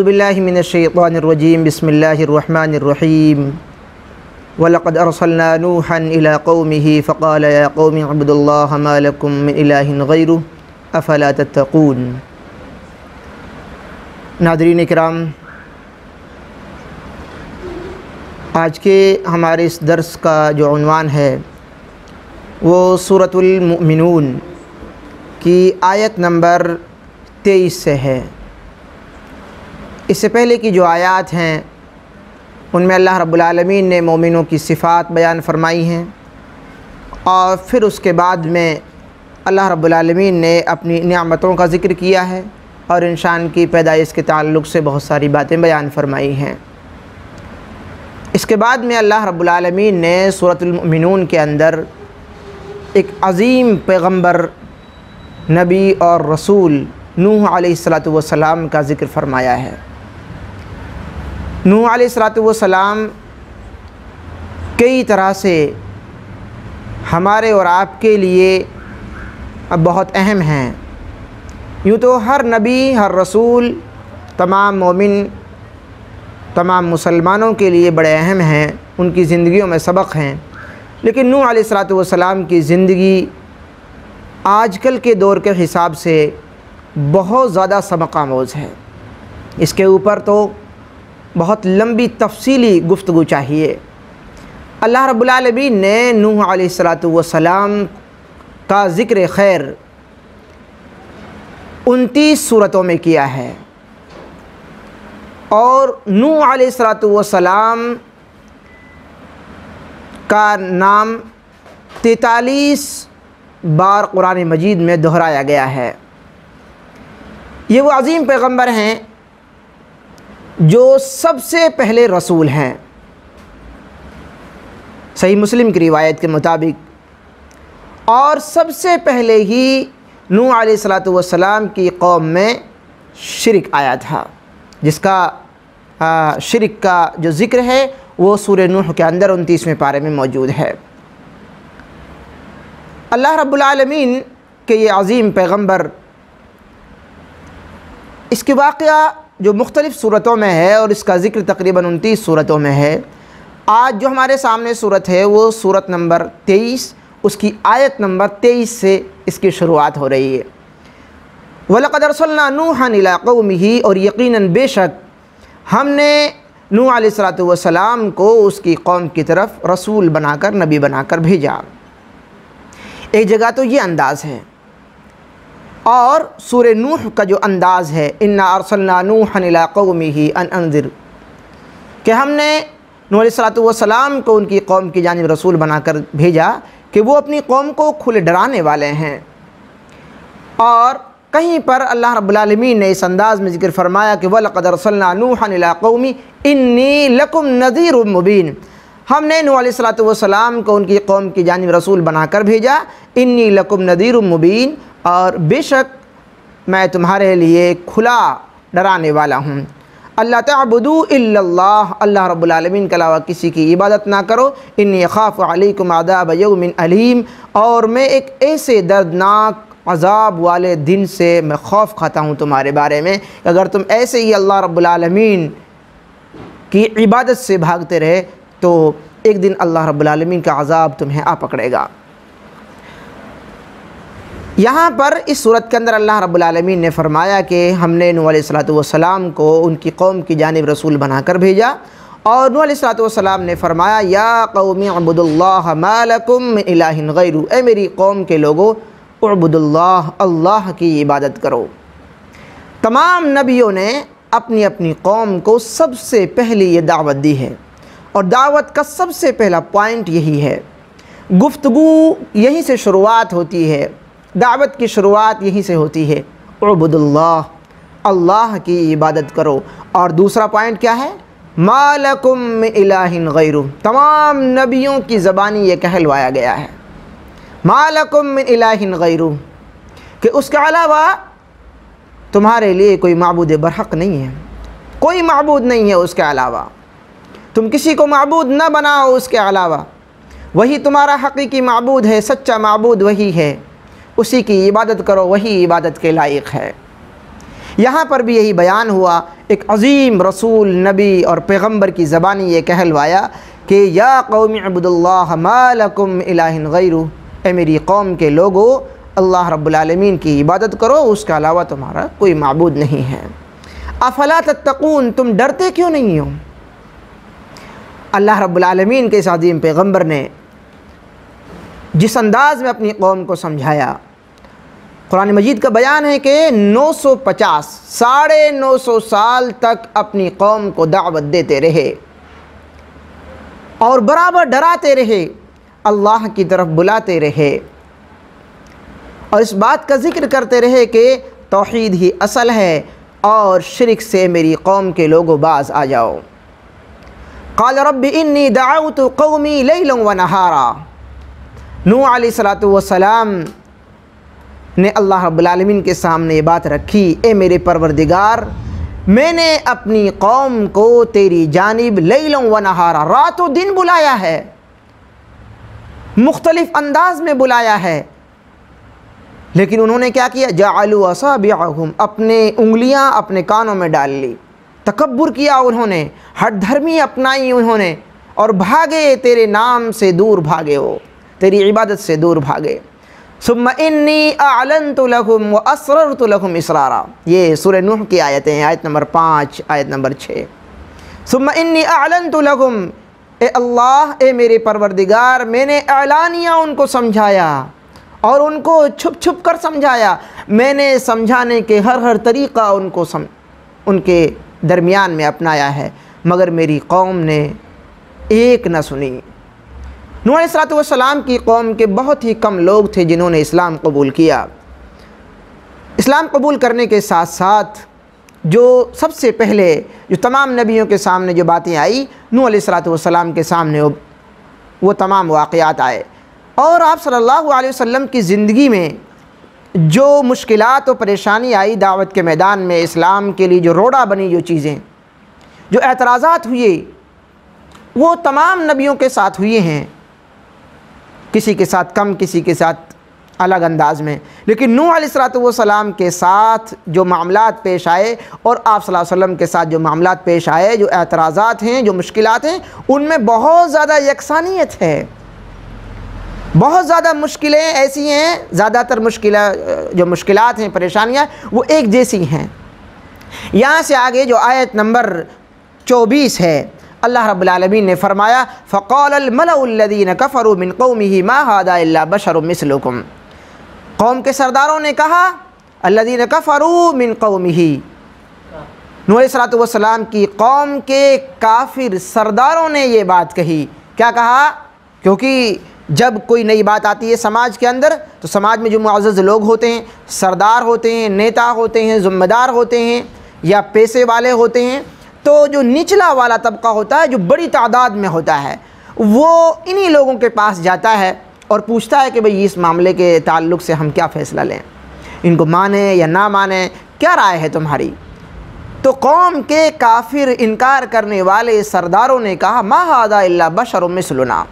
باللہ من الشیطان الرجیم بسم اللہ الرحمن الرحیم وَلَقَدْ أَرْسَلْنَا نُوحًا إِلَىٰ قَوْمِهِ فَقَالَ يَا قَوْمِ اعْبُدُوا اللَّهَ مَا لَكُم مِّنْ إِلَٰهٍ غَيْرُهُ أَفَلَا تَتَّقُونَ۔ ناظرین کرام، آج کے ہمارے اس درس کا جو عنوان ہے وہ سورۃ المؤمنون کی آیت نمبر 23 سے ہے۔ اس سے پہلے کی جو آیات ہیں ان میں اللہ رب العالمین نے مومنوں کی صفات بیان فرمائی ہیں، اور پھر اس کے بعد میں اللہ رب العالمین نے اپنی نعمتوں کا ذکر کیا ہے اور انسان کی پیدائش کے تعلق سے بہت ساری باتیں بیان فرمائی ہیں۔ اس کے بعد میں اللہ رب العالمین نے سورۃ المؤمنون کے اندر ایک عظیم پیغمبر، نبی اور رسول نوح علیہ السلام کا ذکر فرمایا ہے۔ نوح علیہ السلام کئی طرح سے ہمارے اور آپ کے لیے بہت اہم ہیں۔ یوں تو ہر نبی، ہر رسول، تمام مومن، تمام مسلمانوں کے لیے بڑے اہم ہیں، ان کی زندگیوں میں سبق ہیں، لیکن نوح علیہ السلام کی زندگی آج کل کے دور کے حساب سے بہت زیادہ سبق آموز ہے۔ اس کے اوپر تو بہت لمبی تفصیلی گفتگو چاہیے۔ اللہ رب العالمین نے نوح علیہ السلام کا ذکر خیر 29 سورتوں میں کیا ہے، اور نوح علیہ السلام کا نام 43 بار قرآن مجید میں دہرایا گیا ہے۔ یہ وہ عظیم پیغمبر ہیں جو سب سے پہلے رسول ہیں۔ صحیح مسلم کی روایت کے مطابق، اور سب سے پہلے ہی نوح علیہ السلام کی قوم میں شرک آیا تھا، جس کا شرک کا جو ذکر ہے وہ سورہ نوح کے اندر 29ویں پارے میں موجود ہے۔ اللہ رب العالمین کے یہ عظیم پیغمبر، اس کے واقعہ جو مختلف صورتوں میں ہے اور اس کا ذکر تقریباً 29 صورتوں میں ہے۔ آج جو ہمارے سامنے صورت ہے وہ صورت نمبر 23، اس کی آیت نمبر 23 سے اس کی شروعات ہو رہی ہے۔ وَلَقَدْ أَرْسَلْنَا نُوحًا إِلَىٰ قَوْمِهِ، اور یقیناً بے شک ہم نے نوح علیہ السلام کو اس کی قوم کی طرف رسول بنا کر، نبی بنا کر بھیجا۔ ایک جگہ تو یہ انداز ہے، اور سورہ نوح کا جو انداز ہے، اِنَّا أَرْسَلْنَا نُوحًا إِلَىٰ قَوْمِهِ أَنْ أَنذِرْ، کہ ہم نے نوح علیہ السلام کو ان کی قوم کی جانب رسول بنا کر بھیجا کہ وہ اپنی قوم کو کھلے ڈرانے والے ہیں۔ اور کہیں پر اللہ رب العالمین نے اس انداز میں ذکر فرمایا کہ وَلَقَدْ أَرْسَلْنَا نُوحًا إِلَىٰ قَوْمِهِ إِنِّي لَكُمْ نَذِيرٌ مُّبِينٌ، ہم نے نوح علیہ السلام کو ان کی قوم کی جانب رسول بنا کر بھیجا، إِنِّي لَكُمْ نَذِيرٌ مُّبِينٌ، اور بے شک میں تمہارے لیے کھلا ڈرانے والا ہوں۔ اللہ تعبدوا الا اللہ، اللہ رب العالمین کے علاوہ کسی کی عبادت نہ کرو، انی اخاف علیکم عذاب یوم علیم، اور میں ایک ایسے دردناک عذاب والے دن سے میں خوف کھاتا ہوں تمہارے بارے میں، اگر تم ایسے ہی اللہ رب العالمین کی عبادت سے بھاگتے رہے تو ایک دن اللہ رب العالمین کا عذاب تمہیں آ پکڑے گا۔ یہاں پر اس صورت کے اندر اللہ رب العالمین نے فرمایا کہ ہم نے نوح علیہ السلام کو ان کی قوم کی جانب رسول بنا کر بھیجا، اور نوح علیہ السلام نے فرمایا یا قوم اعبدوا اللہ ما لکم من الہ غیرہ، اے میری قوم کے لوگو اعبدوا اللہ، اللہ کی عبادت کرو۔ تمام نبیوں نے اپنی اپنی قوم کو سب سے پہلی یہ دعوت دی ہے، اور دعوت کا سب سے پہلا پوائنٹ یہی ہے، گفتگو یہیں سے شروعات ہوتی ہے، دعوت کی شروعات یہیں سے ہوتی ہے، اعبدوا اللہ، اللہ کی عبادت کرو۔ اور دوسرا پوائنٹ کیا ہے؟ ما لکم من الہ غیرہ، تمام نبیوں کی زبانی یہ کہلوایا گیا ہے، ما لکم من الہ غیرہ، کہ اس کے علاوہ تمہارے لیے کوئی معبود برحق نہیں ہے، کوئی معبود نہیں ہے اس کے علاوہ، تم کسی کو معبود نہ بناؤ اس کے علاوہ، وہی تمہارا حقیقی معبود ہے، سچا معبود وہی ہے، اسی کی عبادت کرو، وہی عبادت کے لائق ہے۔ یہاں پر بھی یہی بیان ہوا، ایک عظیم رسول، نبی اور پیغمبر کی زبانی یہ کہلوایا کہ یا قوم اعبدوا اللہ ما لکم الہ غیرہ، اے میری قوم کے لوگو اللہ رب العالمین کی عبادت کرو، اس کے علاوہ تمہارا کوئی معبود نہیں ہے۔ افلا تتقون، تم ڈرتے کیوں نہیں ہو؟ اللہ رب العالمین کے اس عظیم پیغمبر نے جس انداز میں اپنی قوم کو سمجھایا، قرآن مجید کا بیان ہے کہ 950 سال تک اپنی قوم کو دعوت دیتے رہے اور برابر ڈراتے رہے، اللہ کی طرف بلاتے رہے اور اس بات کا ذکر کرتے رہے کہ توحید ہی اصل ہے اور شرک سے میری قوم کے لوگوں باز آ جاؤ۔ قال رب انی دعوت قومی لیلا ونہارا، نوح علیہ السلام نے اللہ رب العالمین کے سامنے یہ بات رکھی، اے میرے پروردگار، میں نے اپنی قوم کو تیری جانب لیلا ونہارا، رات و دن بلایا ہے، مختلف انداز میں بلایا ہے، لیکن انہوں نے کیا کیا؟ جعلوا اصابعہم، اپنے انگلیاں اپنے کانوں میں ڈال لی، تکبر کیا انہوں نے، ہٹ دھرمی اپنائی انہوں نے اور بھاگے، تیرے نام سے دور بھاگے، وہ تیری عبادت سے دور بھاگے۔ ثم انی اعلنت لکم واسررت لکم اسرارا، یہ سورہ نوح کی آیتیں ہیں، آیت نمبر 5، آیت نمبر 6۔ ثم انی اعلنت لکم، اے اللہ، اے میرے پروردگار، میں نے اعلانیہ ان کو سمجھایا اور ان کو چھپ چھپ کر سمجھایا، میں نے سمجھانے کے ہر طریقہ ان کے درمیان میں اپنایا ہے، مگر میری قوم نے ایک نہ سنی۔ نوح علیہ السلام کی قوم کے بہت ہی کم لوگ تھے جنہوں نے اسلام قبول کیا۔ اسلام قبول کرنے کے ساتھ ساتھ جو سب سے پہلے جو تمام نبیوں کے سامنے جو باتیں آئی، نوح علیہ السلام کے سامنے وہ تمام واقعات آئے، اور آپ صلی اللہ علیہ وسلم کی زندگی میں جو مشکلات و پریشانی آئی دعوت کے میدان میں، اسلام کے لیے جو روڑا بنی جو چیزیں، جو اعتراضات ہوئے، وہ تمام نبیوں کے ساتھ ہوئے ہیں، کسی کے ساتھ کم، کسی کے ساتھ الگ انداز میں، لیکن نوح علیہ السلام کے ساتھ جو معاملات پیش آئے اور آپ صلی اللہ علیہ وسلم کے ساتھ جو معاملات پیش آئے، جو اعتراضات ہیں، جو مشکلات ہیں، ان میں بہت زیادہ یکسانیت ہے، بہت زیادہ مشکلیں ایسی ہیں، زیادہ تر جو مشکلات ہیں، پریشانیاں، وہ ایک جیسی ہیں۔ یہاں سے آگے جو آیت نمبر 24 ہے، اللہ رب العالمین نے فرمایا فَقَالَ الْمَلَأُ الَّذِينَ كَفَرُوا مِنْ قَوْمِهِ مَا هَذَا إِلَّا بَشَرٌ مِثْلُكُمْ، قوم کے سرداروں نے کہا، الَّذِينَ كَفَرُوا مِنْ قَوْمِهِ، نوح علیہ السلام کی قوم کے کافر سرداروں نے یہ بات کہی۔ کیا کہا؟ کیونکہ جب کوئی نئی بات آتی ہے سماج کے اندر، تو سماج میں جو معزز لوگ ہوتے ہیں، سردار ہوتے ہیں، نیتا ہوتے ہیں، ذمہ دار ہوتے ہیں یا پیسے والے ہوتے ہیں، تو جو نچلا والا طبقہ ہوتا ہے، جو بڑی تعداد میں ہوتا ہے، وہ انہی لوگوں کے پاس جاتا ہے اور پوچھتا ہے کہ بھئی اس معاملے کے تعلق سے ہم کیا فیصلہ لیں، ان کو مانیں یا نہ مانیں، کیا رائے ہے تمہاری؟ تو قوم کے کافر انکار کرنے والے سرداروں نے کہا ما ھذا الا بشر مثلنا،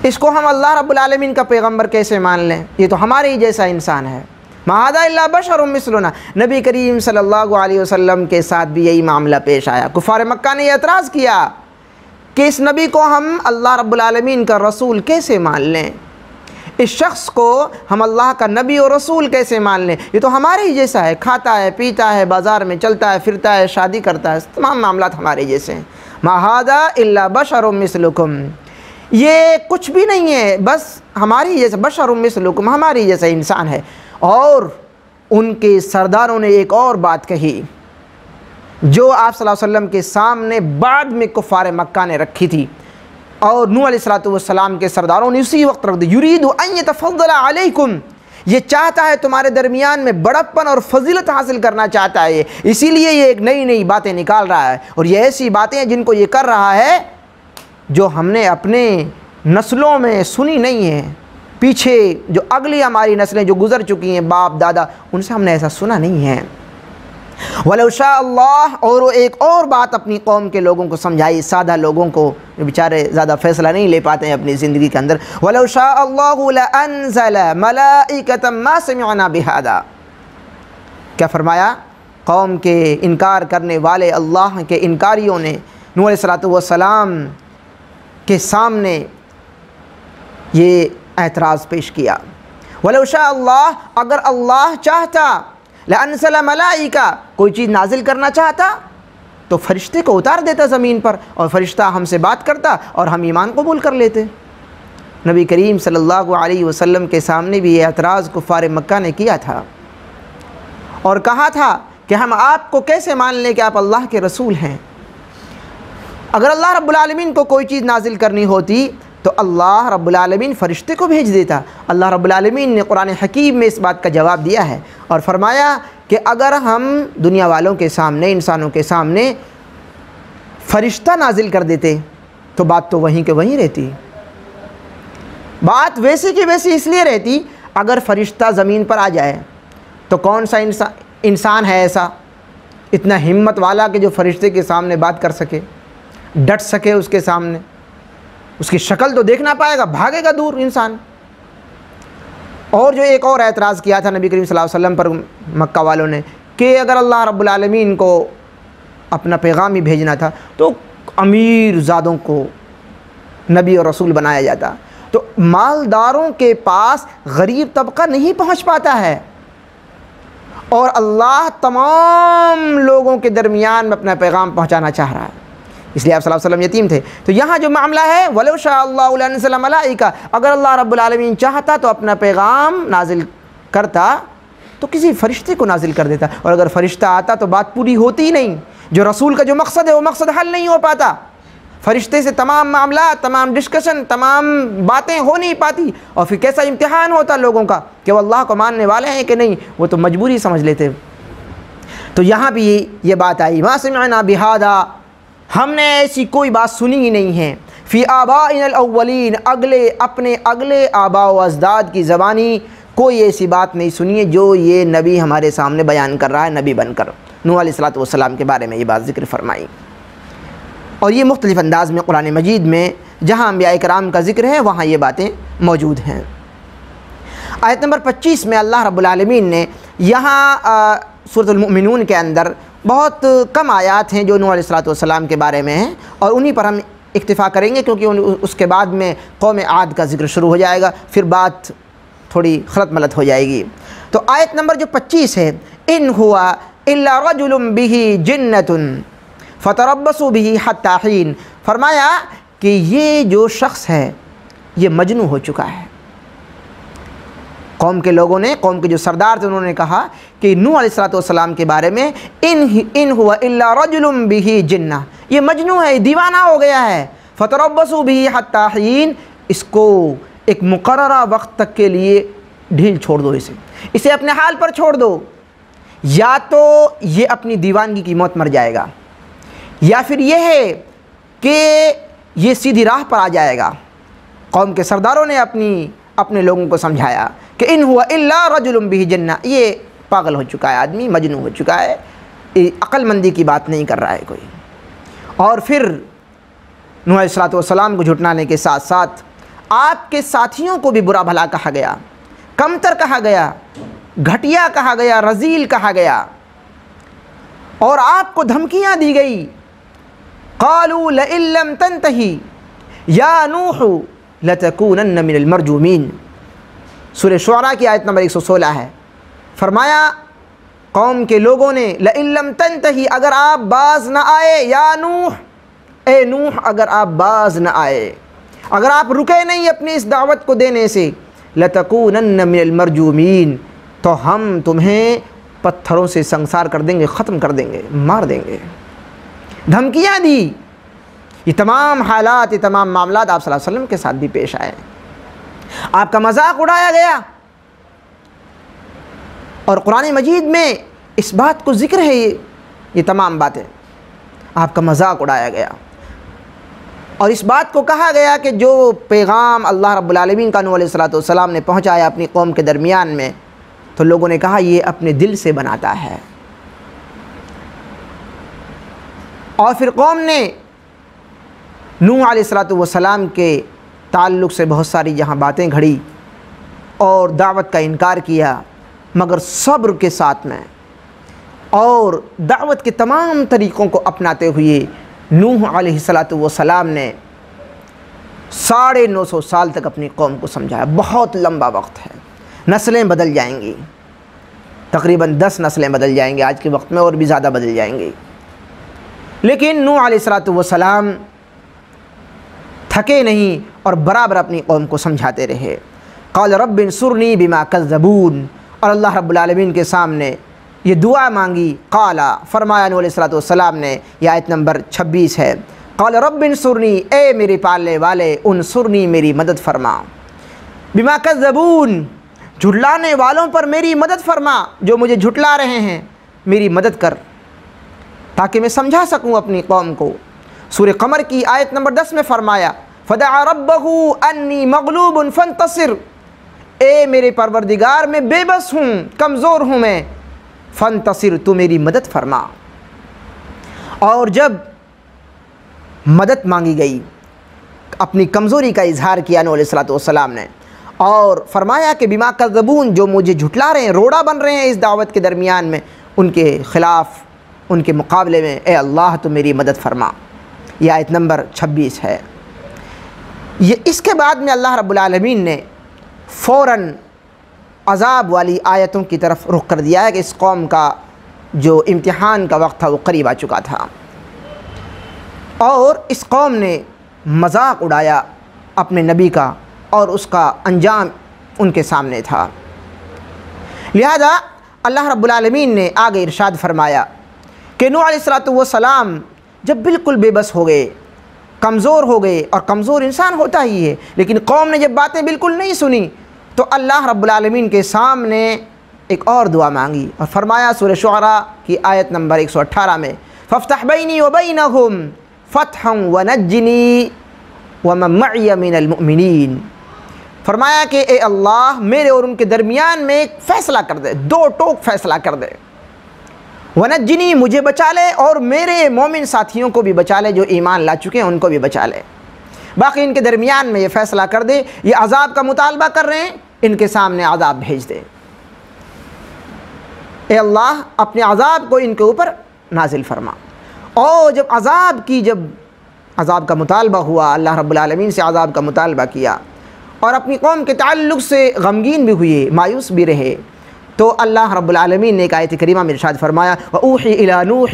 اس کو ہم اللہ رب العالمین کا پیغمبر کیسے مان لیں؟ یہ تو ہمارے ہی جیسا انسان ہے۔ ما ھذا الا بشر مثلنا، نبی کریم صلی اللہ علیہ وسلم کے ساتھ بھی یہی معاملہ پیش آیا۔ کفار مکہ نے اعتراض کیا کہ اس نبی کو ہم اللہ رب العالمین کا رسول کیسے مان لیں، اس شخص کو ہم اللہ کا نبی اور رسول کیسے مان لیں، یہ تو ہمارے ہی جیسا ہے، کھاتا ہے، پیتا ہے، بازار میں چلتا ہے پھرتا ہے، شادی کرتا ہے، تمام معاملات ہمارے جیسے ہیں۔ ما ھذا الا بشر مثلکم، یہ کچھ بھی نہیں ہے، بس ہماری جیسا، بشر مثلکم، ہماری جیسا انسان ہے۔ اور ان کے سرداروں نے ایک اور بات کہی جو آپ صلی اللہ علیہ وسلم کے سامنے بعد میں کفار مکہ نے رکھی تھی، اور نوح علیہ السلام کے سرداروں نے اسی وقت رکھ دی، یرید ان یتفضل علیکم، یہ چاہتا ہے تمہارے درمیان میں بڑپن اور فضیلت حاصل کرنا چاہتا ہے، اسی لیے یہ ایک نئی باتیں نکال رہا ہے، اور یہ ایسی باتیں ہیں جن کو یہ کر رہا ہے جو ہم نے اپنے نسلوں میں سنی نہیں ہیں، پیچھے جو اگلی ہماری نسلیں جو گزر چکی ہیں، باپ دادا، ان سے ہم نے ایسا سنا نہیں ہے۔ وَلَوْ شَاءَ اللَّهُ، اور وہ ایک اور بات اپنی قوم کے لوگوں کو سمجھائی، سادہ لوگوں کو جو بیچارے زیادہ فیصلہ نہیں لے پاتے ہیں اپنی زندگی کے اندر، وَلَوْ شَاءَ اللَّهُ لَأَنزَلَ مَلَائِكَةً مَا سَمِعْنَا بِهَذَا، کیا فرمایا قوم کے انکار کرنے والے اللہ کے انکاریوں نے نوح علیہ السلام کے سامنے یہ اعتراض پیش کیا۔ وَلَوْ شَاءَ اللَّهُ، اگر اللہ چاہتا، لَأَنزَلَ مَلَائِکَہ، کوئی چیز نازل کرنا چاہتا تو فرشتے کو اتار دیتا زمین پر، اور فرشتہ ہم سے بات کرتا اور ہم ایمان قبول کر لیتے۔ نبی کریم صلی اللہ علیہ وسلم کے سامنے بھی یہ اعتراض کفار مکہ نے کیا تھا اور کہا تھا کہ ہم آپ کو کیسے مان لیں کہ آپ اللہ کے رسول ہیں؟ اگر اللہ رب العالمین کو کوئی چیز نازل کرنی ہوتی تو اللہ رب العالمین فرشتے کو بھیج دیتا۔ اللہ رب العالمین نے قرآن حکیم میں اس بات کا جواب دیا ہے اور فرمایا کہ اگر ہم دنیا والوں کے سامنے، انسانوں کے سامنے فرشتہ نازل کر دیتے تو بات تو وہیں کہ وہیں رہتی، بات ویسی کی ویسی اس لیے رہتی۔ اگر فرشتہ زمین پر آ جائے تو کون سا انسان ہے ایسا اتنا ہمت والا کہ جو فرشتے کے سامنے بات کر سکے، ڈٹ سکے اس کے سامنے؟ اس کی شکل تو دیکھ نہ پائے گا، بھاگے گا دور انسان۔ اور جو ایک اور اعتراض کیا تھا نبی کریم صلی اللہ علیہ وسلم پر مکہ والوں نے کہ اگر اللہ رب العالمین کو اپنا پیغام ہی بھیجنا تھا تو امیر زادوں کو نبی اور رسول بنایا جاتا، تو مالداروں کے پاس غریب طبقہ نہیں پہنچ پاتا ہے، اور اللہ تمام لوگوں کے درمیان میں اپنا پیغام پہنچانا چاہ رہا ہے، اس لیے آپ صلی اللہ علیہ وسلم یتیم تھے۔ تو یہاں جو معاملہ ہے وَلَوْ شَاءَ اللَّهُ لَأَنزَلَ مَلَائِکَہ، اگر اللہ رب العالمین چاہتا تو اپنا پیغام نازل کرتا تو کسی فرشتے کو نازل کر دیتا، اور اگر فرشتہ آتا تو بات پوری ہوتی ہی نہیں، جو رسول کا جو مقصد ہے وہ مقصد حل نہیں ہو پاتا، فرشتے سے تمام معاملات، تمام ڈسکشن، تمام باتیں ہو نہیں پاتی، اور پھر کیسا امتحان ہوتا لوگوں کا کہ وہ اللہ کو ماننے والے ہیں کہ نہیں، وہ تو مجبوری سمجھ لیتے۔ تو یہاں بھی یہ بات آئی، مَا سَمِعْنَا بِهَذَا، ہم نے ایسی کوئی بات سنی ہی نہیں ہے، فی آبائنا الاولین، اپنے اگلے آباء و اجداد کی زبانی کوئی ایسی بات نہیں سنی ہے جو یہ نبی ہمارے سامنے بیان کر رہا ہے، نبی بن کر۔ نوح علیہ السلام کے بارے میں یہ بات ذکر فرمائی، اور یہ مختلف انداز میں قرآن مجید میں جہاں انبیاء کرام کا ذکر ہے وہاں یہ باتیں موجود ہیں۔ آیت نمبر 25 میں اللہ رب العالمین نے یہاں سورۃ المؤمنون کے اندر بہت کم آیات ہیں جو نوح علیہ السلام کے بارے میں ہیں، اور انہی پر ہم اکتفا کریں گے کیونکہ اس کے بعد میں قوم عاد کا ذکر شروع ہو جائے گا، پھر بات تھوڑی خلط ملط ہو جائے گی۔ تو آیت نمبر جو 25 ہے، ان ہوا الا رجل بہ جنۃ فتربصوا بہ حتی حین، فرمایا کہ یہ جو شخص ہے یہ مجنون ہو چکا ہے۔ قوم کے لوگوں نے، قوم کے جو سردار تھے، انہوں نے کہا کہ نوح علیہ السلام کے بارے میں ان ہوا الا رجل بہ جنہ، یہ مجنون ہے، دیوانہ ہو گیا ہے، فتربصوا بہ حتی حین، اس کو ایک مقررہ وقت تک کے لیے ڈھیل چھوڑ دو، اسے اپنے حال پر چھوڑ دو، یا تو یہ اپنی دیوانگی کی موت مر جائے گا، یا پھر یہ ہے کہ یہ سیدھی راہ پر آ جائے گا۔ قوم کے سرداروں نے اپنے لوگوں کو سمجھایا کہ ان ہوا الا رجل بہ جنہ، یہ پاگل ہو چکا ہے آدمی، مجنون ہو چکا ہے، عقل مندی کی بات نہیں کر رہا ہے کوئی۔ اور پھر نوح علیہ السلام کو جھٹلانے کے ساتھ ساتھ آپ کے ساتھیوں کو بھی برا بھلا کہا گیا، کمتر کہا گیا، گھٹیا کہا گیا، رذیل کہا گیا، اور آپ کو دھمکیاں دی گئی۔ قالوا لئن لم تنتہی یا نوح لتکونن من المرجومین، سورہ شعراء کی آیت نمبر 116 ہے۔ فرمایا قوم کے لوگوں نے لئن لم تنتہی، اگر آپ باز نہ آئے، یا نوح، اے نوح اگر آپ باز نہ آئے، اگر آپ رکے نہیں اپنی اس دعوت کو دینے سے، لتکونن من المرجومین، تو ہم تمہیں پتھروں سے سنسار کر دیں گے، ختم کر دیں گے، مار دیں گے۔ دھمکیاں دی۔ یہ تمام حالات، یہ تمام معاملات آپ صلی اللہ علیہ وسلم کے ساتھ بھی پیش آئے، آپ کا مذاق اڑایا گیا، اور قرآن مجید میں اس بات کو ذکر ہے، یہ تمام باتیں آپ کا مذاق اڑایا گیا، اور اس بات کو کہا گیا کہ جو پیغام اللہ رب العالمین کا نوح علیہ السلام نے پہنچایا اپنی قوم کے درمیان میں، تو لوگوں نے کہا یہ اپنے دل سے بناتا ہے، اور پھر قوم نے نوح علیہ السلام کے تعلق سے بہت ساری جہاں باتیں گھڑی اور دعوت کا انکار کیا، مگر صبر کے ساتھ میں اور دعوت کے تمام طریقوں کو اپناتے ہوئے نوح علیہ السلام نے 950 سال تک اپنی قوم کو سمجھایا۔ بہت لمبا وقت ہے، نسلیں بدل جائیں گی، تقریباً 10 نسلیں بدل جائیں گے آج کے وقت میں، اور بھی زیادہ بدل جائیں گے، لیکن نوح علیہ السلام تھکے نہیں اور برابر اپنی قوم کو سمجھاتے رہے۔ قال رب انصرنی بما کذبون، اور اللہ رب العالمین کے سامنے یہ دعا مانگی، قال فرمایا نوح علیہ السلام نے، یہ آیت نمبر 26 ہے، قال رب انصرنی، اے میرے پالنے والے، انصرنی میری مدد فرما، بما کذبون، جھٹلانے والوں پر میری مدد فرما، جو مجھے جھٹلا رہے ہیں میری مدد کر تاکہ میں سمجھا سکوں اپنی قوم کو۔ سورہ قمر کی آیت نمبر 10 میں فرمایا فدعا ربہ انی مغلوب فانتصر، اے میرے پروردگار میں بے بس ہوں، کمزور ہوں میں، فانتصر تو میری مدد فرما۔ اور جب مدد مانگی گئی، اپنی کمزوری کا اظہار کیا نوح علیہ السلام نے، اور فرمایا کہ بما کذبون، جو مجھے جھٹلا رہے ہیں، روڑا بن رہے ہیں اس دعوت کے درمیان میں، ان کے خلاف، ان کے مقابلے میں اے اللہ تو میری مدد فرما۔ یہ آیت نمبر 26 ہے۔ یہ اس کے بعد میں اللہ رب العالمین نے فوراً عذاب والی آیتوں کی طرف رخ کر دیا ہے کہ اس قوم کا جو امتحان کا وقت تھا وہ قریب آ چکا تھا، اور اس قوم نے مذاق اڑایا اپنے نبی کا، اور اس کا انجام ان کے سامنے تھا۔ لہذا اللہ رب العالمین نے آگے ارشاد فرمایا کہ نوح علیہ السلام جب بالکل بے بس ہو گئے، کمزور ہو گئے، اور کمزور انسان ہوتا ہی ہے، لیکن قوم نے جب باتیں بالکل نہیں سنی تو اللہ رب العالمین کے سامنے ایک اور دعا مانگی، اور فرمایا سورہ شعراء کی آیت نمبر 118 میں فافتح بینی وبینہم فتحا ونجنی ومن معی من المؤمنین، فرمایا کہ اے اللہ میرے اور ان کے درمیان میں ایک فیصلہ کر دے، دو ٹوک فیصلہ کر دے، ونجنی مجھے بچا لے، اور میرے مومن ساتھیوں کو بھی بچا لے جو ایمان لا چکے ہیں ان کو بھی بچا لے، باقی ان کے درمیان میں یہ فیصلہ کر دے، یہ عذاب کا مطالبہ کر رہے ہیں، ان کے سامنے عذاب بھیج دے، اے اللہ اپنے عذاب کو ان کے اوپر نازل فرما۔ اور جب عذاب کا مطالبہ ہوا، اللہ رب العالمین سے عذاب کا مطالبہ کیا، اور اپنی قوم کے تعلق سے غمگین بھی ہوئے، مایوس بھی رہے، تو اللہ رب العالمین نے ایک آیت کریمہ میں ارشاد فرمایا وَأُوحِي إِلَى نُوحٍ،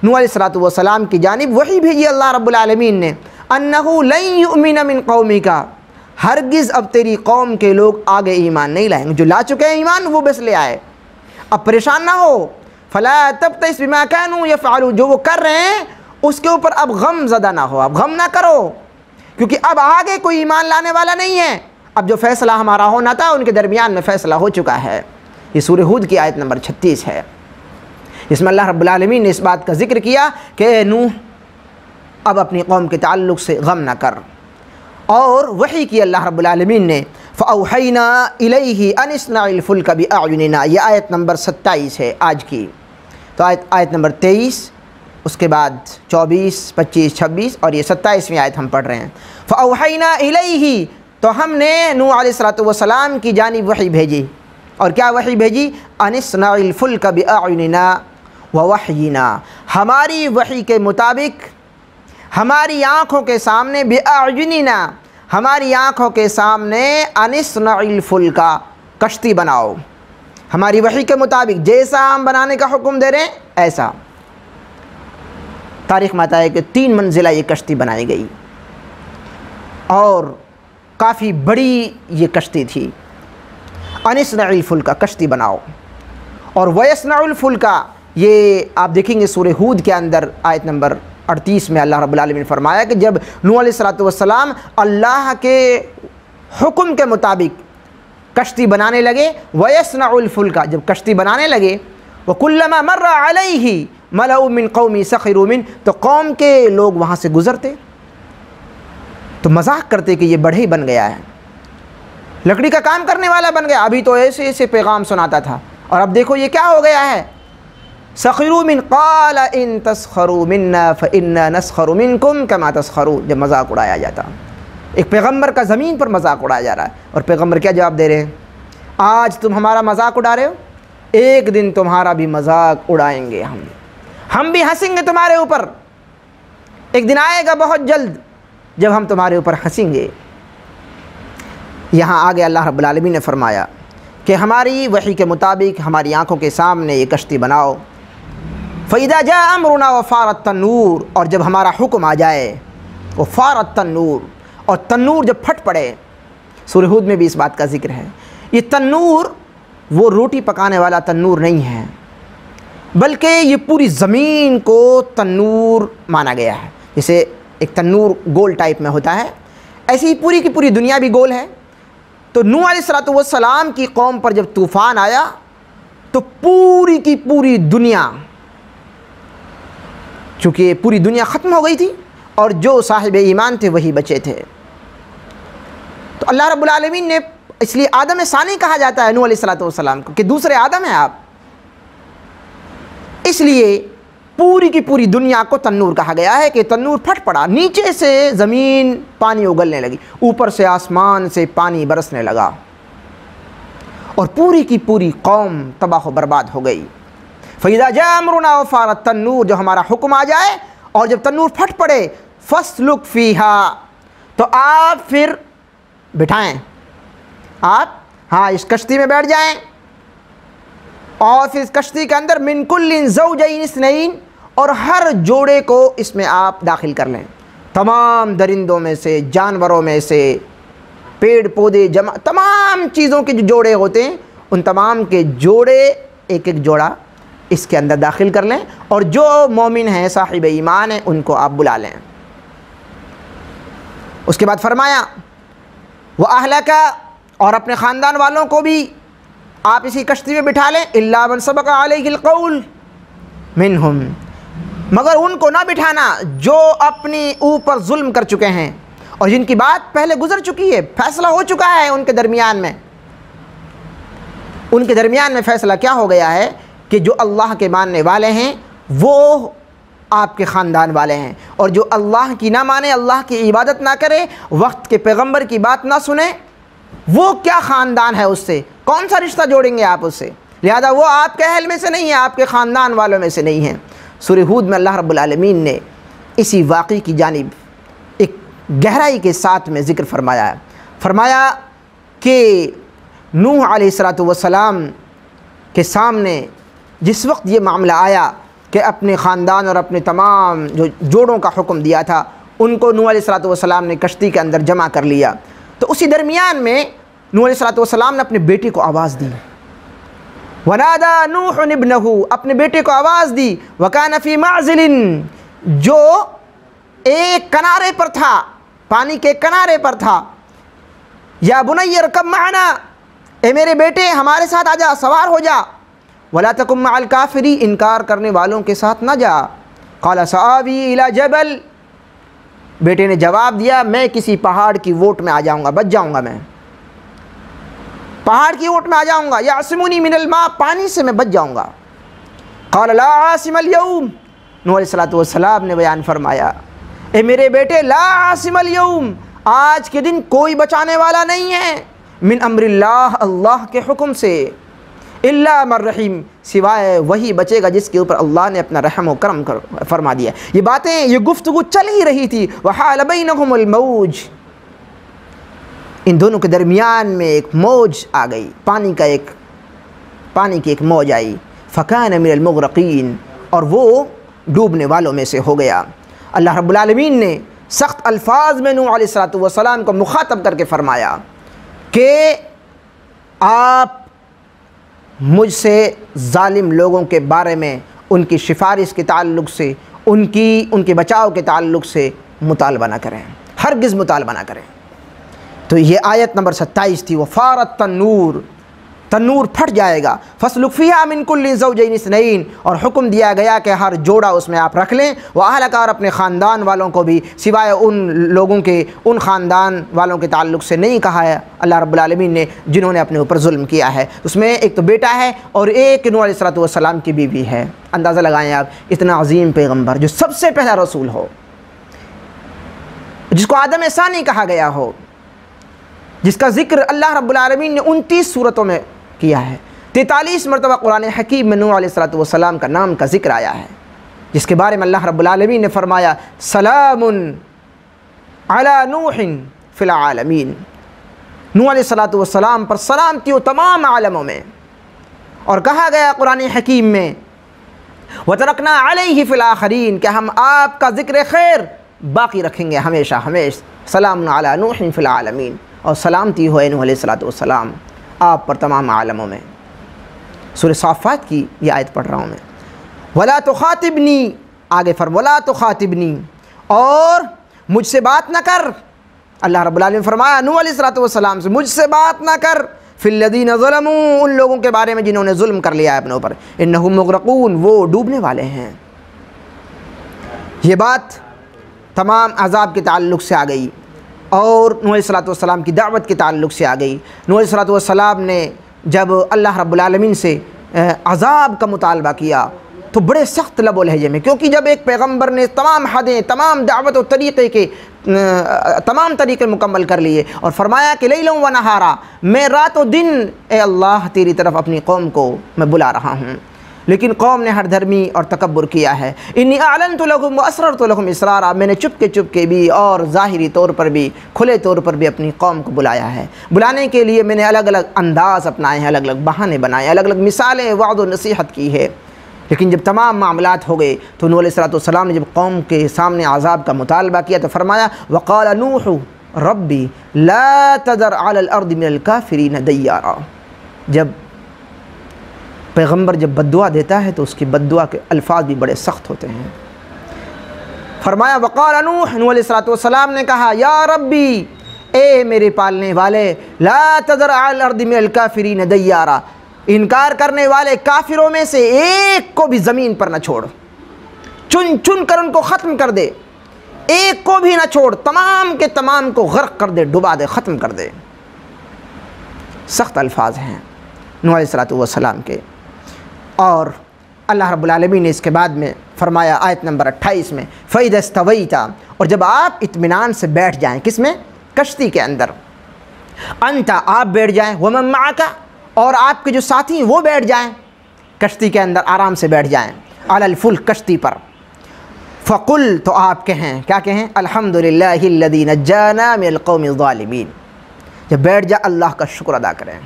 نوح علیہ السلام کی جانب وحی بھیجی اللہ رب العالمین نے، أَنَّهُ لَن يُؤْمِنَ مِن قَوْمِكَ، ہرگز اب تیری قوم کے لوگ آگے ایمان نہیں لائیں گے، جو لا چکے ہیں ایمان وہ بس لے آئے، اب پریشان نہ ہو، فَلَا تَبْتَئِسْ بِمَا كَانُوا يَفْعَلُونَ، جو وہ کر رہے ہیں اس کے اوپر اب غم زدہ نہ ہو، اب غم نہ کرو، کیونکہ اب آگے کوئی ایمان لانے والا نہیں ہے، اب جو فیصلہ ہمارا ہونا تھا ان کے درمیان میں فیصلہ ہو چکا ہے۔ یہ سورہ ہود کی آیت نمبر 36 ہے، اس میں اللہ رب العالمین نے اس بات کا ذکر کیا کہ اے نوح اب اپنی قوم کے تعلق سے غم نہ کر، اور وحی کی اللہ رب العالمین نے فَأَوْحَيْنَا إِلَيْهِ أَنِ اصْنَعِ الْفُلْكَ بِأَعْيُنِنَا، یہ آیت نمبر 27 ہے آج کی، تو آیت نمبر 23، اس کے بعد 24، 25، 26 اور یہ 27ویں آیت ہم پڑھ رہے ہیں۔ فَأَوْحَيْنَا إِلَيْهِ، تو ہم نے نوح علیہ السلام کی جانب وحی بھیجی، اور کیا وحی بھیجی؟ أَنِ اصْنَعِ الْفُلْكَ بِأَعْيُنِنَا وَوَحْيِنَا، ہماری وحی کے مطابق، ہماری آنکھوں کے سامنے، بِأَعْيُنِنَا ہماری آنکھوں کے سامنے، أَنِ اصْنَعِ الْفُلْكَ کشتی بناؤ، ہماری وحی کے مطابق جیسا ہم بنانے کا حکم دے رہے ہیں ایسا۔ تاریخ میں آتا ہے کہ 3 منزلہ یہ کشتی بنائی گئی، اور کافی بڑی یہ کشتی تھی۔ أَنِ اصْنَعِ الْفُلْكَ کشتی بناؤ، اور وَيَصْنَعُ الْفُلْكَ یہ آپ دیکھیں گے سورہ ہود کے اندر آیت نمبر 38 میں اللہ رب العالمین نے فرمایا کہ جب نوح علیہ السلام اللہ کے حکم کے مطابق کشتی بنانے لگے، وَيَصْنَعُ الْفُلْكَ جب کشتی بنانے لگے، وَكُلَّمَا مَرَّ عَلَيْهِ مَلَأٌ مِّن قَوْمِهِ سَخِرُوا مِنْهُ، تو قوم کے لوگ وہاں سے گزرتے تو مذاق کرتے کہ یہ بڑھئی بن گیا ہے، لکڑی کا کام کرنے والا بن گیا، ابھی تو ایسے ایسے پیغام سناتا تھا، اور اب دیکھو یہ کیا ہو گیا ہے۔ سخروا من قال ان تسخروا منا فإنا نسخر منكم كما تسخرون، جب مذاق اڑایا جاتا، ایک پیغمبر کا زمین پر مذاق اڑایا جا رہا ہے، اور پیغمبر کیا جواب دے رہے ہیں؟ آج تم ہمارا مذاق اڑا رہے ہو، ایک دن تمہارا بھی مذاق اڑائیں گے ہم بھی ہنسیں گے تمہارے اوپر. ایک دن آئے گا بہت جلد جب ہم تمہارے اوپر ہنسیں گے. یہاں آگے اللہ رب العالمین نے فرمایا کہ ہماری وحی کے مطابق ہماری آنکھوں کے سامنے یہ کشتی بناؤ. فَإِذَا جَاءَ أَمْرُنَا وَفَارَ التَّنُّورُ، اور جب ہمارا حکم آ جائے، وَفَارَ التَّنُّورُ، اور تنور جب پھٹ پڑے. سورہ ہود میں بھی اس بات کا ذکر ہے. یہ تنور وہ روٹی پکانے والا تنور نہیں ہے، بلکہ یہ پوری زمین کو تنور مانا گیا ہے. جیسے ایک تنور گول ٹائپ میں ہوتا ہے، ایسی ہی پوری کی پوری دنیا بھی گول ہے. تو نوح علیہ السلام کی قوم پر جب طوفان آیا تو پوری کی پوری دنیا، چونکہ پوری دنیا ختم ہو گئی تھی اور جو صاحب ایمان تھے وہی بچے تھے. تو اللہ رب العالمین نے، اس لیے آدم ثانی کہا جاتا ہے نوح علیہ السلام کو کہ دوسرے آدم ہیں آپ. اس لیے پوری کی پوری دنیا کو تنور کہا گیا ہے کہ تنور پھٹ پڑا. نیچے سے زمین پانی اگلنے لگی، اوپر سے آسمان سے پانی برسنے لگا اور پوری کی پوری قوم تباہ و برباد ہو گئی. فَإِذَا جَاءَ أَمْرُنَا وَفَارَ التَّنُّورُ، جب ہمارا حکم آ جائے اور جب تنور پھٹ پڑے، فَاسْلُكْ فِيهَا، تو آپ پھر بٹھائیں، آپ اس کشتی میں بیٹھ جائیں اور پھر اس کشتی کے اندر مِن كُلٍّ زَوْجَيْنِ اثْنَيْنِ، اور ہر جوڑے کو اس میں آپ داخل کر لیں. تمام درندوں میں سے، جانوروں میں سے، پیڑ پودے، تمام چیزوں کے جو جوڑے ہوتے ہیں ان تمام کے جوڑے ایک ایک جوڑا اس کے اندر داخل کر لیں، اور جو مومن ہیں صاحب ایمان ہیں ان کو آپ بلا لیں. اس کے بعد فرمایا وَأَهْلَكَ، اور اپنے خاندان والوں کو بھی آپ اسی کشتی میں بٹھا لیں. إِلَّا مَنْ سَبَقَ عَلَيْهِ الْقَوْلُ مِنْهُمْ، مگر ان کو نہ بٹھانا جو اپنی اوپر ظلم کر چکے ہیں اور جن کی بات پہلے گزر چکی ہے، فیصلہ ہو چکا ہے ان کے درمیان میں. ان کے درمیان میں فیصلہ کیا ہو گیا ہے کہ جو اللہ کے ماننے والے ہیں وہ آپ کے خاندان والے ہیں، اور جو اللہ کی نہ مانے، اللہ کی عبادت نہ کرے، وقت کے پیغمبر کی بات نہ سنے، وہ کیا خاندان ہے، اس سے کون سا رشتہ جوڑیں گے آپ اس سے؟ لہذا وہ آپ کے اہل میں سے نہیں ہے، آپ کے خاندان والوں میں سے نہیں ہیں. سورہ ہود میں اللہ رب العالمین نے اسی واقعی کی جانب ایک گہرائی کے ساتھ میں ذکر فرمایا ہے. فرمایا کہ نوح علیہ السلام کے سامنے جس وقت یہ معاملہ آیا کہ اپنے خاندان اور اپنے تمام جو جوڑوں کا حکم دیا تھا ان کو نوح علیہ السلام نے کشتی کے اندر جمع کر لیا. تو اسی درمیان میں نوح علیہ السلام نے اپنے بیٹے کو آواز دی. وَنَادَى نُوحٌ ابْنَهُ، اپنے بیٹے کو آواز دی. وَكَانَ فِي مَعْزِلٍ، جو ایک کنارے پر تھا، پانی کے کنارے پر تھا. یا بنی ارکب معنا، اے میرے بیٹے ہمارے ساتھ آ جا، سوار ہو جا. وَلَا تَكُن مَعَ الْكَافِرِينَ، انکار کرنے والوں کے ساتھ نہ جا. قَالَ سَآوِي إِلَى جَبَلٍ، بیٹے نے جواب دیا میں کسی پہاڑ کی ووٹ میں آ جاؤں گا، بچ جاؤں گا، میں پہاڑ کی ووٹ میں آ جاؤں گا. یعصمنی من الماء، پانی سے میں بچ جاؤں گا. قال لا عاصم اليوم، نوح علیہ السلام نے بیان فرمایا اے میرے بیٹے لا عاصم اليوم، آج کے دن کوئی بچانے والا نہیں ہے، من امر اللہ، اللہ کے حکم سے، الا من رحیم، سوائے وہی بچے گا جس کے اوپر اللہ نے اپنا رحم و کرم فرما دیا. یہ باتیں، یہ گفتگو چل ہی رہی تھی. وحال بینہم الموج، ان دونوں کے درمیان میں ایک موج آ گئی، پانی کی ایک موج آئی. فکان من المغرقین، اور وہ ڈوبنے والوں میں سے ہو گیا. اللہ رب العالمین نے سخت الفاظ میں نوح علیہ السلام کو مخاطب کر کے فرمایا کہ آپ مجھ سے ظالم لوگوں کے بارے میں ان کی سفارش کے تعلق سے، ان کے بچاؤ کے تعلق سے مطالبہ نہ کریں، ہرگز مطالبہ نہ کریں. تو یہ آیت نمبر 27 تھی. وفارت تنور، تنور پھٹ جائے گا. فَاسْلُكْ فِيهَا مِن كُلٍّ زَوْجَيْنِ اثْنَيْنِ، اور حکم دیا گیا کہ ہر جوڑا اس میں آپ رکھ لیں. وَأَهْلَكَ، اور اپنے خاندان والوں کو بھی، سوائے ان لوگوں کے، ان خاندان والوں کے تعلق سے نہیں کہا ہے اللہ رب العالمین نے جنہوں نے اپنے اوپر ظلم کیا ہے. اس میں ایک تو بیٹا ہے اور ایک نوح علیہ السلام کی بیوی ہے. اندازہ لگائیں آپ، اتنا عظیم پیغمبر جو سب سے پہلا رسول ہو، جس کو آدم ثانی کہا گیا ہو، جس کا ذکر اللہ رب العالمین نے 29 سورتوں میں کیا ہے، 43 مرتبہ قرآن حکیم میں نوح علیہ السلام کا نام کا ذکر آیا ہے، جس کے بارے میں اللہ رب العالمین نے فرمایا سلام علی نوح فی العالمین، نوح علیہ السلام پر سلامتی ہو تمام عالموں میں۔ اور کہا گیا قرآن حکیم میں وَتَرَكْنَا عَلَيْهِ فِي الْآخَرِينَ کہ ہم آپ کا ذکر خیر باقی رکھیں گے ہمیشہ ہمیشہ، سلام علی نوح فی العالمین، اور سلامتی ہو نوح علیہ السلام آپ پر تمام عالموں میں۔ سورہ صافات کی یہ آیت پڑھ رہا ہوں میں۔ وَلَا تُخَاطِبْنِي، آگے وَلَا تُخَاطِبْنِي، اور مجھ سے بات نہ کر۔ اللہ رب العالمین فرمایا نوح علیہ السلام سے مجھ سے بات نہ کر، فِي الَّذِينَ ظَلَمُوا، ان لوگوں کے بارے میں جنہوں نے ظلم کر لیا ہے اپنے اوپر، اِنَّهُمْ مُغْرَقُونَ، وہ ڈوبنے والے ہیں۔ یہ بات تمام عذاب کے تعلق سے آ گئی، اور نوح علیہ السلام کی دعوت کے تعلق سے آ گئی۔ نوح علیہ السلام نے جب اللہ رب العالمین سے عذاب کا مطالبہ کیا تو بڑے سخت لب و لہجے میں، کیونکہ جب ایک پیغمبر نے تمام حدیں، تمام دعوت و طریقے کے تمام طریقے مکمل کر لیے اور فرمایا کہ لیلا و نہارا، میں رات و دن اے اللہ تیری طرف اپنی قوم کو میں بلا رہا ہوں، لیکن قوم نے ہر دھرمی اور تکبر کیا ہے۔ انی اعلنت لکم واسررت لکم اسرارا، میں نے چپ کے بھی اور ظاہری طور پر بھی کھلے طور پر بھی اپنی قوم کو بلایا ہے۔ بلانے کے لیے میں نے الگ الگ انداز اپنائے ہیں، الگ الگ بہانے بنائے، الگ الگ مثالیں وعد و نصیحت کی ہے، لیکن جب تمام معاملات ہو گئے تو نوح علیہ السلام نے جب قوم کے سامنے عذاب کا مطالبہ کیا تو فرمایا وقال نوح ربی لا تذر علی الارض من الکافرین دیارا۔ جب پیغمبر جب بد دعا دیتا ہے تو اس کی بد دعا کے الفاظ بھی بڑے سخت ہوتے ہیں۔ فرمایا وقال نوح علیہ السلام نے کہا یا ربی، اے میرے پالنے والے، لا تذر علی الارض من الکافرین دیارا، انکار کرنے والے کافروں میں سے ایک کو بھی زمین پر نہ چھوڑ، چن چن کر ان کو ختم کر دے، ایک کو بھی نہ چھوڑ، تمام کے تمام کو غرق کر دے، ڈبا دے، ختم کر دے۔ سخت الفاظ ہیں نوح علیہ السلام کے۔ اور اللہ رب العالمین نے اس کے بعد میں فرمایا آیت نمبر 28 میں فَإِذَا اسْتَوَيْتَ، اور جب آپ اطمینان سے بیٹھ جائیں، کس میں؟ کشتی کے اندر، انت، آپ بیٹھ جائیں، وَمَن مَعَكَ، اور آپ کے جو ساتھی ہیں وہ بیٹھ جائیں کشتی کے اندر، آرام سے بیٹھ جائیں، علی الفلک، کشتی پر، فقل، تو آپ کہیں، کیا کہیں؟ الحمدللہ الذی نجانا من القوم الظالمین۔ جب بیٹھ جائے اللہ کا شکر ادا کریں،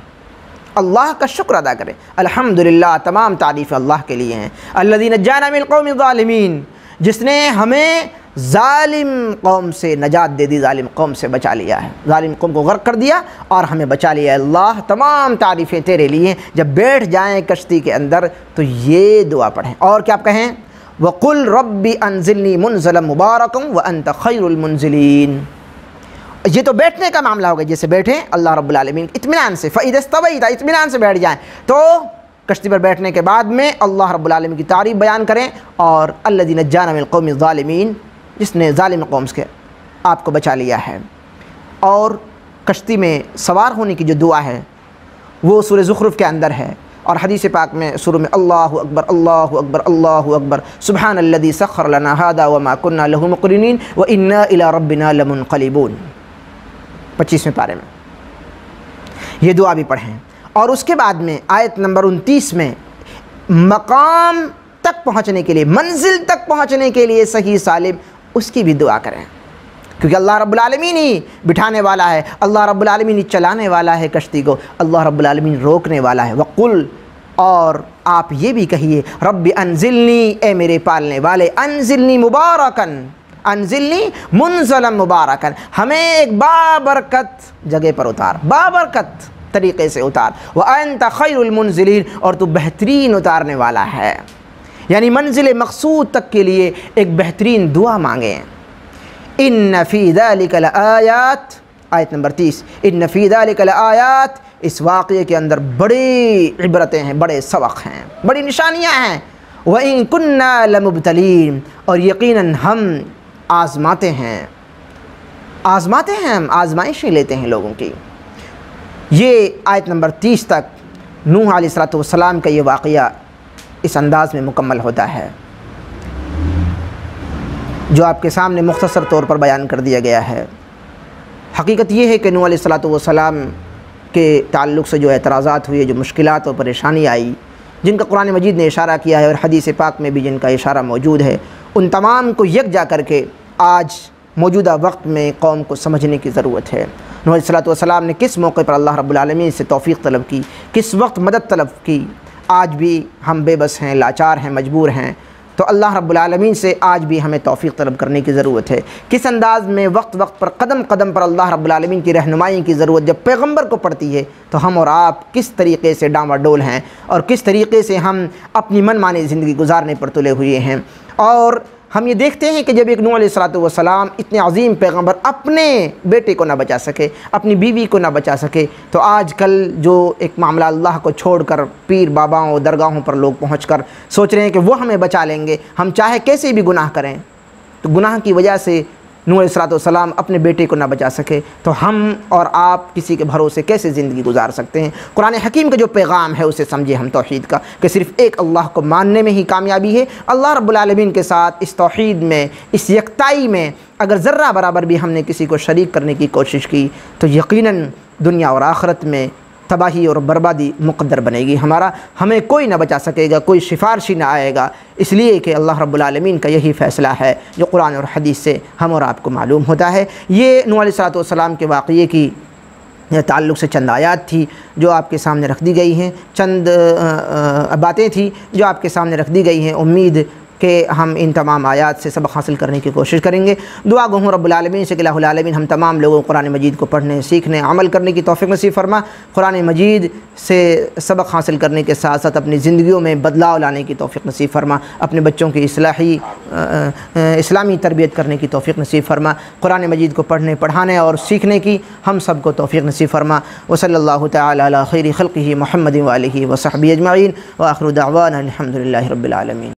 اللہ کا شکر ادا کریں، الحمدللہ، تمام تعریف اللہ کے لیے ہیں، الذی نجانا من القوم الظالمین، جس نے ہمیں ظالم قوم سے نجات دے دی، ظالم قوم سے بچا لیا ہے، ظالم قوم کو غرق کر دیا اور ہمیں بچا لیا ہے۔ اللہ تمام تعریفیں تیرے لیے، جب بیٹھ جائیں کشتی کے اندر تو یہ دعا پڑھیں، اور کیا کہیں؟ وَقُلْ رَبِّ أَنزِلْنِي مُنزَلًا مُبَارَكًا وَأَنْتَ خَيْرُ الْمُنزِلِينَ۔ یہ تو بیٹھنے کا معاملہ ہوگا، جیسے بیٹھیں اللہ رب العالمین اطمینان سے، فَإِذَا اسْتَوَيْتَ، اطمینان سے بیٹھ جائیں، تو کشتی پر بیٹھنے کے بعد میں اللہ رب العالمین کی تعریف بیان کریں، اور الذی نجانا من القوم الظالمین، جس نے ظالم قوم سے آپ کو بچا لیا ہے۔ اور کشتی میں سوار ہونے کی جو دعا ہے وہ سورہ زخرف کے اندر ہے، اور حدیث پاک میں سورہ میں اللہ اکبر اللہ اکبر اللہ اکبر سبحان الذی سخر لنا ھذا وما كنا له مقرنین وانا الی ربنا لمنقلبون، 25ویں پارے میں یہ دعا بھی پڑھیں۔ اور اس کے بعد میں آیت نمبر 29 میں مقام تک پہنچنے کے لیے، منزل تک پہنچنے کے لیے صحیح سالم اس کی بھی دعا کریں، کیونکہ اللہ رب العالمین ہی بٹھانے والا ہے، اللہ رب العالمین ہی چلانے والا ہے کشتی کو، اللہ رب العالمین روکنے والا ہے۔ وقل، اور آپ یہ بھی کہیے رب انزلنی، اے میرے پالنے والے، انزلنی مبارکن، انزلنی منزلا مبارکن، ہمیں ایک بابرکت جگہ پر اتار، بابرکت طریقے سے اتار، وانت خیر المنزلین، اور تو بہترین اتارنے والا ہے، یعنی منزل مقصود تک کے لیے ایک بہترین دعا مانگیں۔ ان فی ذلک لآیات، آیت نمبر 30، ان فی ذلک لآیات، اس واقعے کے اندر بڑی عبرتیں ہیں، بڑے سبق ہیں، بڑی نشانیاں ہیں۔ وَإِن كُنَّا لَمُبْتَلِينَ، اور یقیناً ہم آزماتے ہیں، آزماتے ہیں، ہم آزمائشیں لیتے ہیں لوگوں کی۔ یہ آیت نمبر 30 تک نوح علیہ السلام کا یہ واقعہ اس انداز میں مکمل ہوتا ہے جو آپ کے سامنے مختصر طور پر بیان کر دیا گیا ہے۔ حقیقت یہ ہے کہ نوح علیہ السلام کے تعلق سے جو اعتراضات ہوئے، جو مشکلات اور پریشانی آئی، جن کا قرآن مجید نے اشارہ کیا ہے اور حدیث پاک میں بھی جن کا اشارہ موجود ہے، ان تمام کو یکجا کر کے آج موجودہ وقت میں قوم کو سمجھنے کی ضرورت ہے۔ نوح علیہ الصلوۃ والسلام نے کس موقع پر اللہ رب العالمین سے توفیق طلب کی، کس وقت مدد طلب کی۔ آج بھی ہم بے بس ہیں، لاچار ہیں، مجبور ہیں، تو اللہ رب العالمین سے آج بھی ہمیں توفیق طلب کرنے کی ضرورت ہے۔ کس انداز میں وقت وقت پر قدم قدم پر اللہ رب العالمین کی رہنمائی کی ضرورت جب پیغمبر کو پڑتی ہے، تو ہم اور آپ کس طریقے سے ڈاما ڈول ہیں اور کس طریقے سے ہم اپنی من مانی زندگی گزارنے پر تلے ہوئے ہیں۔ اور ہم یہ دیکھتے ہیں کہ جب ایک نوح علیہ الصلوۃ والسلام اتنے عظیم پیغمبر اپنے بیٹے کو نہ بچا سکے، اپنی بیوی کو نہ بچا سکے، تو آج کل جو ایک معاملہ اللہ کو چھوڑ کر پیر باباؤں درگاہوں پر لوگ پہنچ کر سوچ رہے ہیں کہ وہ ہمیں بچا لیں گے، ہم چاہے کیسے بھی گناہ کریں، تو گناہ کی وجہ سے نوح علیہ الصلوۃ والسلام اپنے بیٹے کو نہ بچا سکے، تو ہم اور آپ کسی کے بھروسے کیسے زندگی گزار سکتے ہیں؟ قرآن حکیم کا جو پیغام ہے اسے سمجھے ہم توحید کا، کہ صرف ایک اللہ کو ماننے میں ہی کامیابی ہے۔ اللہ رب العالمین کے ساتھ اس توحید میں، اس یکتائی میں اگر ذرہ برابر بھی ہم نے کسی کو شریک کرنے کی کوشش کی تو یقیناً دنیا اور آخرت میں تباہی اور بربادی مقدر بنے گی ہمارا، ہمیں کوئی نہ بچا سکے گا، کوئی سفارشی نہ آئے گا، اس لیے کہ اللہ رب العالمین کا یہی فیصلہ ہے جو قرآن اور حدیث سے ہم اور آپ کو معلوم ہوتا ہے۔ یہ نوح علیہ الصلوۃ والسلام کے واقعے کی تعلق سے چند آیات تھی جو آپ کے سامنے رکھ دی گئی ہیں، چند باتیں تھیں جو آپ کے سامنے رکھ دی گئی ہیں۔ امید کہ ہم ان تمام آیات سے سبق حاصل کرنے کی کوشش کریں گے۔ دعا گو ہوں رب العالمین سے کہ الہ العالمین ہم تمام لوگوں کو قرآن مجید کو پڑھنے، سیکھنے، عمل کرنے کی توفیق نصیب فرما۔ قرآن مجید سے سبق حاصل کرنے کے ساتھ ساتھ اپنی زندگیوں میں بدلاؤ لانے کی توفیق نصیب فرما، اپنے بچوں کی اسلامی تربیت کرنے کی توفیق نصیب فرما، قرآن مجید کو پڑھنے، پڑھانے اور سیکھنے کی ہم سب کو توفیق نصیب فرما۔ وصلی اللہ تعالی علی خیر خلقہ محمد وآلہ وصحبہ اجمعین، وآخر دعوانا الحمد للہ رب العالمین۔